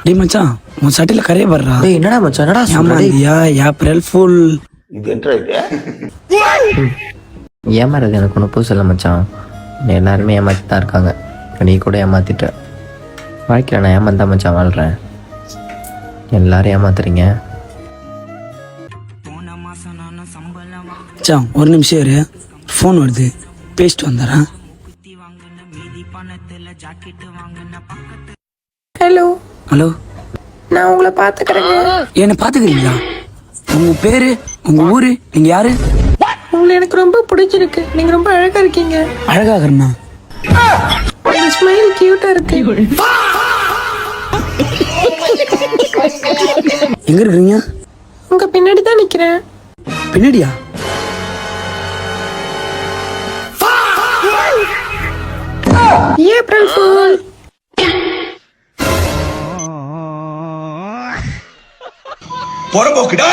டேய் மச்சான் உன் சட்டையில கரைய படுறா. டேய் என்னடா மச்சான், என்னடா சொல்ற? April full. இது என்ன இது? ஏமாறது எனக்கு ஒன்றும் புதுசு இல்லை மச்சான். எல்லாருமே ஏமாத்தி தான் இருக்காங்க. நீ கூட ஏமாத்திட்ட. வாழ்க்கையில் நான் ஏமாந்தான் மச்சான் வாழ்கிறேன். எல்லாரும் ஏமாத்துறீங்க. மச்சான் ஒரு நிமிஷம் இரு, ஃபோன் வருது, பேசிட்டு வந்துடுறேன். ஹலோ ஹலோ, நான் உங்களை பார்த்துக்கிறேங்க. என்ன பார்த்துக்கிறீங்களா? உங்க பேரு, உங்க ஊரு, நீங்க யாரு? உங்களை எனக்கு ரொம்ப பிடிச்சிருக்கு. நீங்க ரொம்ப அழகா இருக்கீங்க. அழகாகிறண்ணா. உங்க ஸ்மைல் கியூட்டா இருக்கு. எங்க இருக்கிறீங்க? உங்க பின்னாடி தான் நிக்கிறேன். பின்னாடியா? April fool. பொறம்போக்குடா.